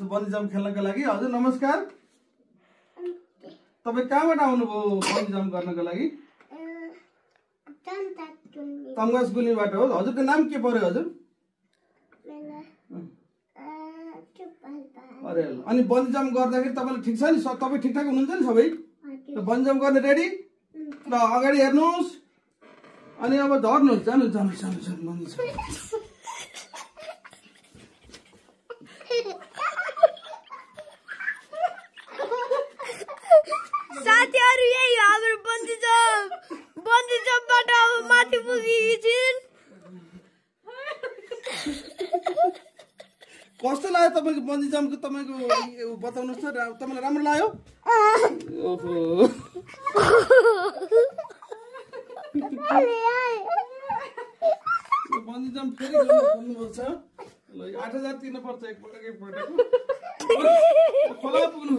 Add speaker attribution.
Speaker 1: Bungee jump खेल्नको लागि। हजुर नमस्कार, तपाईँ कहाँबाट आउनुभयो बन्जी जम्प गर्नको लागि? तमगास गुल्मीबाट हो। हजुरको नाम के पर्यो हजुर? अरे अनि बन्जी जम्प गर्दाखेरि तपाईँलाई ठिक छ नि? तपाईँ ठिकठाक हुनुहुन्छ नि सबै? बन्जी जम्प गर्ने रेडी? ल अगाडि हेर्नुहोस् अनि अब झर्नुहोस्। जानुहोस् जानुहोस् जानुहोस् जानुहोस्।
Speaker 2: साथीहरु यही हो हाम्रो बन्जी जम्पबाट अब माथि पुगेकी छिन्।
Speaker 1: कस्तो लाग्यो तपाईँको बन्जी जम्पको? तपाईँको बताउनुहोस् त, तपाईँलाई राम्रो लाग्यो? ओहो बन्जी जम्प फेरि गर्नुपर्छ। ल 8000 तिर्नुपर्छ एकपल्ट खोला पुग्नु।